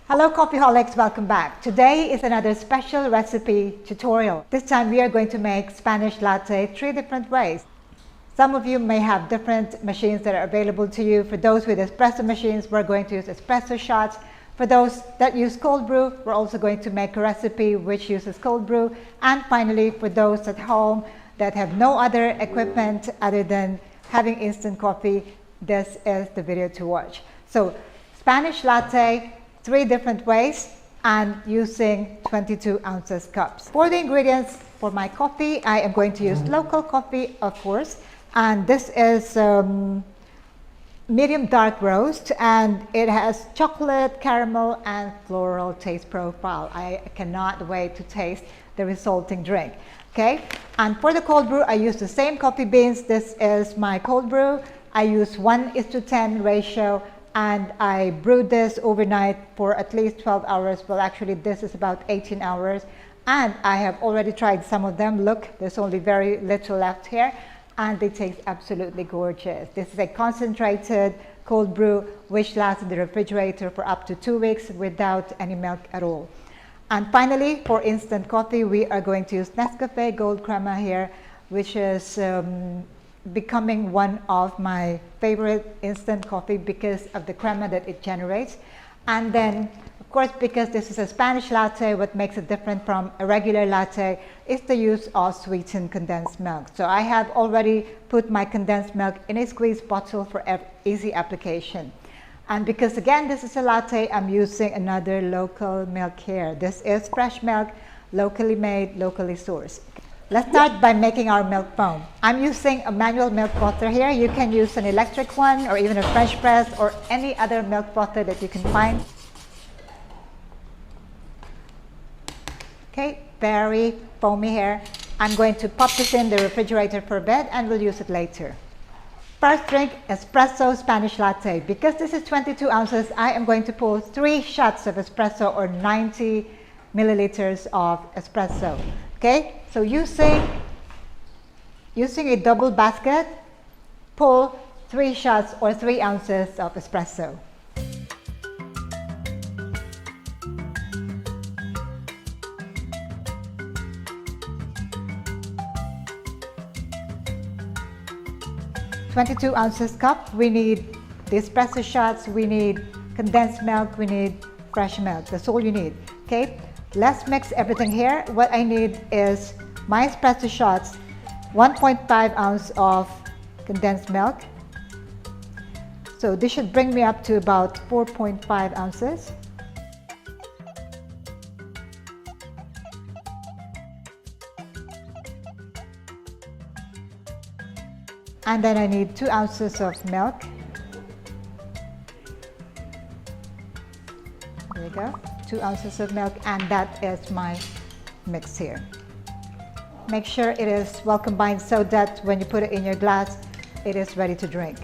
Hello Coffeeholics, welcome back. Today is another special recipe tutorial. This time we are going to make Spanish latte 3 different ways. Some of you may have different machines that are available to you. For those with espresso machines, we're going to use espresso shots. For those that use cold brew, we're also going to make a recipe which uses cold brew. And finally, for those at home that have no other equipment other than having instant coffee, this is the video to watch. So Spanish latte, 3 different ways and using 22 ounces cups. For the ingredients for my coffee, I am going to use local coffee, of course, and this is medium dark roast, and it has chocolate, caramel and floral taste profile. I cannot wait to taste the resulting drink. Okay, and for the cold brew, I use the same coffee beans. This is my cold brew. I use 1:10 ratio. And I brewed this overnight for at least 12 hours. Well, actually, this is about 18 hours. And I have already tried some of them. Look, there's only very little left here. And they taste absolutely gorgeous. This is a concentrated cold brew, which lasts in the refrigerator for up to 2 weeks without any milk at all. And finally, for instant coffee, we are going to use Nescafe Gold Crema here, which is becoming one of my favorite instant coffee because of the crema that it generates. And then, of course, because this is a Spanish latte, what makes it different from a regular latte is the use of sweetened condensed milk. So I have already put my condensed milk in a squeeze bottle for easy application. And because again, this is a latte, I'm using another local milk here. This is fresh milk, locally made, locally sourced. Let's start by making our milk foam. I'm using a manual milk frother here. You can use an electric one or even a French press or any other milk frother that you can find. Okay, very foamy here. I'm going to pop this in the refrigerator for a bit and we'll use it later. First drink, Espresso Spanish Latte. Because this is 22 ounces, I am going to pour 3 shots of espresso or 90 milliliters of espresso. Okay, so using a double basket, pour 3 shots or 3 ounces of espresso. "22 ounces cup, we need the espresso shots, we need condensed milk, we need fresh milk. That's all you need. Okay. Let's mix everything here. What I need is my espresso shots, 1.5 ounce of condensed milk. So this should bring me up to about 4.5 ounces. And then I need 2 ounces of milk. There we go. 2 ounces of milk, and that is my mix here. Make sure it is well combined so that when you put it in your glass, it is ready to drink.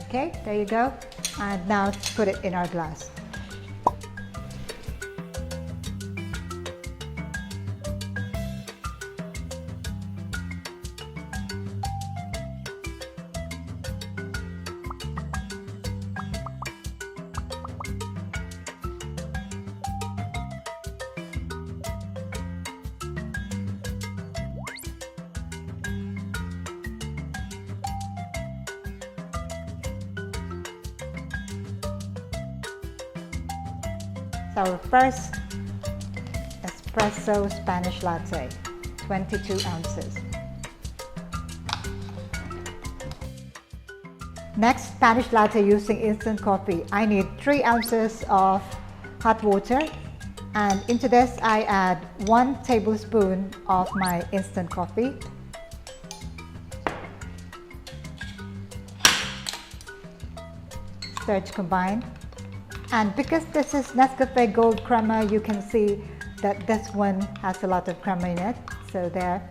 Okay, there you go. And now put it in our glass. Our first Espresso Spanish Latte, 22 ounces. Next, Spanish Latte using instant coffee. I need 3 ounces of hot water, and into this I add 1 tablespoon of my instant coffee. Stir to combine. And because this is Nescafe Gold Crema, you can see that this one has a lot of crema in it. So there.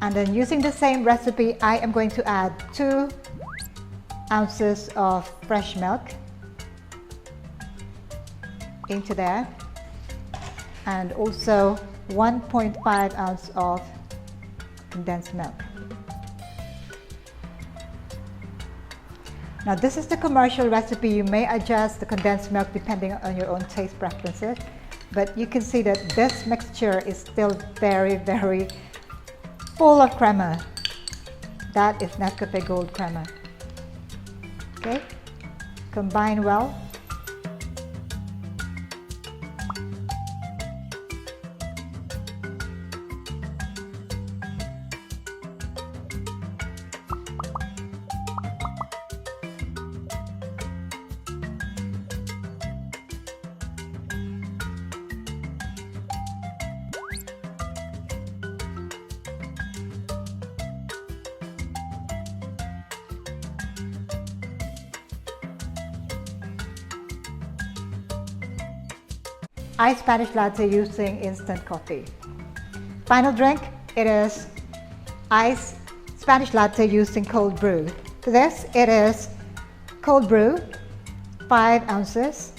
And then using the same recipe, I am going to add 2 ounces of fresh milk into there. And also 1.5 ounce of condensed milk. Now this is the commercial recipe. You may adjust the condensed milk depending on your own taste preferences, but you can see that this mixture is still very, very full of crema. That is Nescafe Gold crema. Okay, combine well. Iced Spanish latte using instant coffee. Final drink, it is iced Spanish latte using cold brew. For this, it is cold brew, 5 ounces.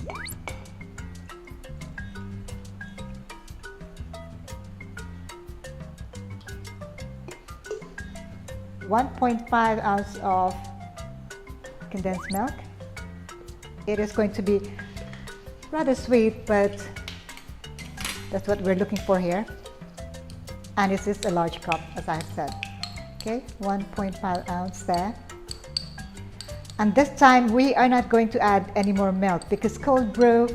(1.5 ounce of condensed milk. It is going to be rather sweet, but that's what we're looking for here. And this is a large cup, as I have said. Okay, 1.5 ounce there. And this time we are not going to add any more milk because cold brew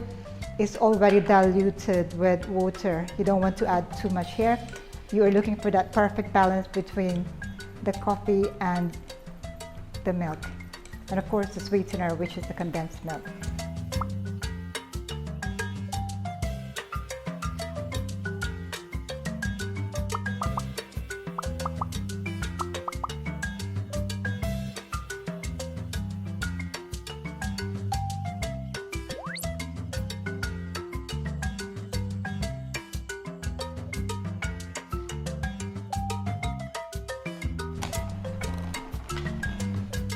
is already diluted with water. You don't want to add too much here. You are looking for that perfect balance between the coffee and the milk. And of course the sweetener, which is the condensed milk.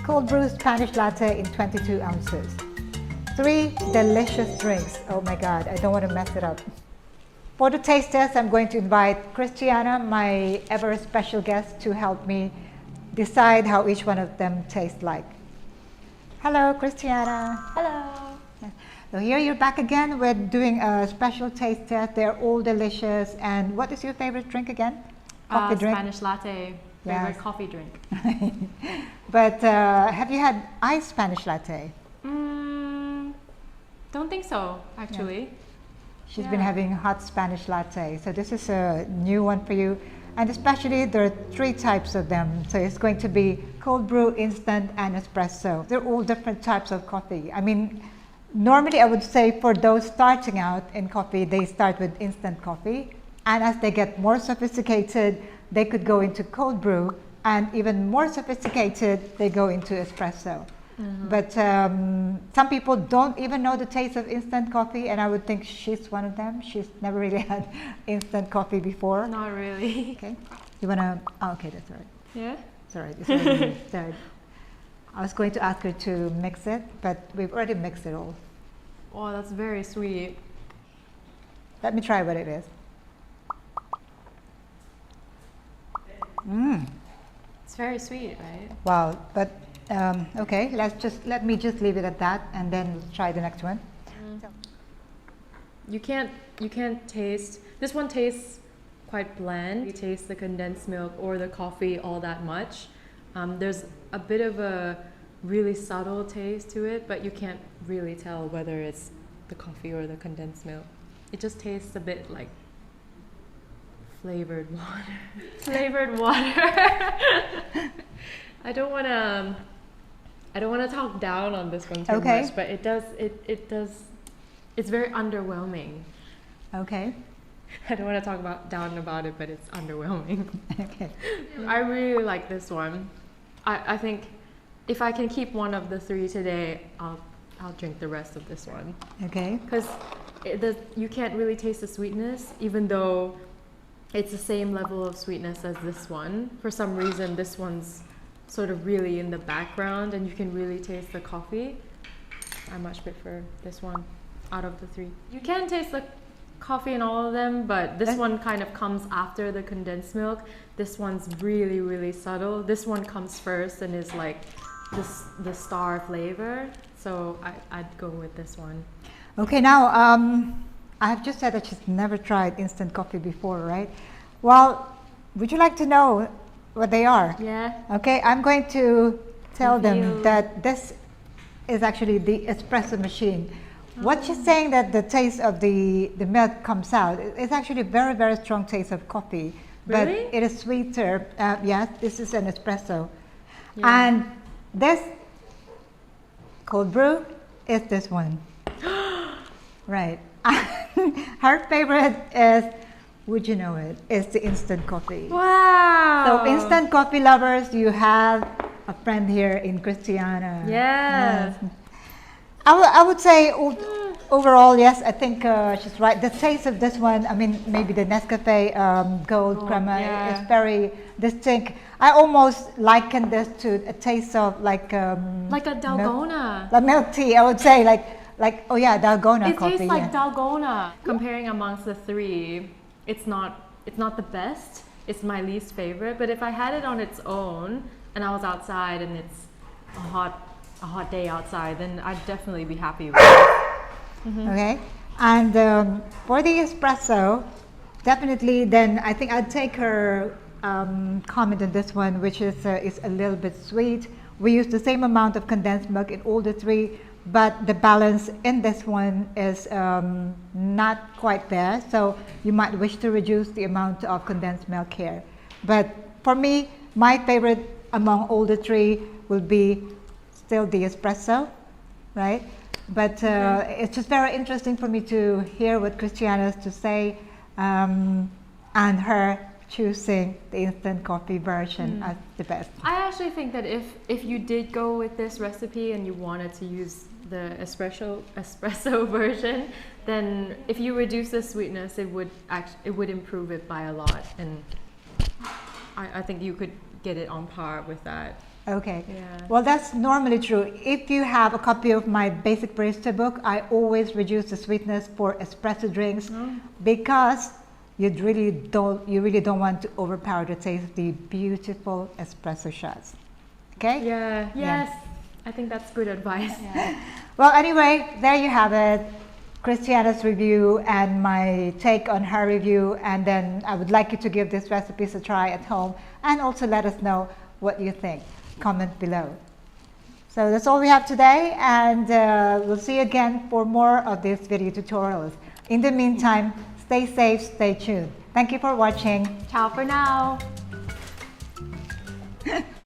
Cold brew Spanish latte in 22 ounces. 3 delicious drinks. Oh my God, I don't want to mess it up. For the taste test, I'm going to invite Christiana, my ever special guest, to help me decide how each one of them tastes like. Hello, Christiana. Hello. So here you're back again. We're doing a special taste test. They're all delicious. And what is your favorite drink again? Coffee drink? Spanish latte. Favorite coffee drink. But have you had iced Spanish latte? Don't think so, actually. Yeah. She's been having hot Spanish latte. So this is a new one for you. And especially there are 3 types of them. So it's going to be cold brew, instant, and espresso. They're all different types of coffee. I mean, normally I would say for those starting out in coffee, they start with instant coffee. And as they get more sophisticated, they could go into cold brew, and even more sophisticated, they go into espresso. But some people don't even know the taste of instant coffee, and I would think she's one of them. She's never really had instant coffee before. Not really. Okay. You wanna? Oh, okay, that's all right. Yeah? It's all right. It's already started. I was going to ask her to mix it, but we've already mixed it all. Oh, that's very sweet. Let me try what it is. It's very sweet, right? Wow, but okay, let me just leave it at that, and then we'll try the next one. You can't taste, this one tastes quite bland. You taste the condensed milk or the coffee all that much. There's a bit of a really subtle taste to it, but you can't really tell whether it's the coffee or the condensed milk. It just tastes a bit like flavored water. Flavored water. I don't want to talk down on this one too much, but it's very underwhelming. Okay. I don't want to talk down about it, but it's underwhelming. Okay. I really like this one. I think if I can keep one of the 3 today, I'll drink the rest of this one. Okay. Because you can't really taste the sweetness, even though it's the same level of sweetness as this one. For some reason, this one's sort of really in the background, and you can really taste the coffee. I much prefer this one out of the 3. You can taste the coffee in all of them, but this one kind of comes after the condensed milk. This one's really, really subtle. This one comes first and is like the star flavor. So I'd go with this one. Okay, now I've just said that she's never tried instant coffee before, right? Well, would you like to know what they are? Yeah. Okay, I'm going to tell them Reveal. that this is actually the espresso machine. What she's saying that the taste of the milk comes out, it's actually a very, very strong taste of coffee. But Really? it is sweeter. Yes, this is an espresso. Yeah. And this cold brew is this one. Right. Her favorite is, would you know it, is the instant coffee. Wow. So instant coffee lovers, you have a friend here in Christiana. Yes. I would say overall, yes, I think she's right. The taste of this one, I mean, maybe the Nescafe Gold Crema yeah. is very distinct. I almost liken this to a taste of like a Dalgona. like milk tea. I would say like oh yeah, Dalgona It coffee. tastes like yeah. Dalgona. Comparing amongst the three, it's not the best. It's my least favorite. But if I had it on its own and I was outside and it's a hot day outside, then I'd definitely be happy with it. Okay, and for the espresso, definitely. Then I think I'd take her comment on this one, which is a little bit sweet. We use the same amount of condensed milk in all the three, but the balance in this one is not quite there. So you might wish to reduce the amount of condensed milk here. But for me, my favorite among all the three will be still the espresso, right? But it's just very interesting for me to hear what Christiana has to say, and her choosing the instant coffee version as the best. I actually think that if you did go with this recipe and you wanted to use the espresso version, then if you reduce the sweetness, it would improve it by a lot, and I think you could get it on par with that. Okay. Yeah. Well, that's normally true. If you have a copy of my Basic Barista book, I always reduce the sweetness for espresso drinks because you really don't want to overpower the taste of the beautiful espresso shots. Okay? Yeah. Yes. I think that's good advice. Yeah. Well, anyway, there you have it. Christiana's review and my take on her review, and then I would like you to give these recipes a try at home and also let us know what you think. Comment below. So that's all we have today, and we'll see you again for more of these video tutorials. In the meantime, stay safe, stay tuned. Thank you for watching. Ciao for now.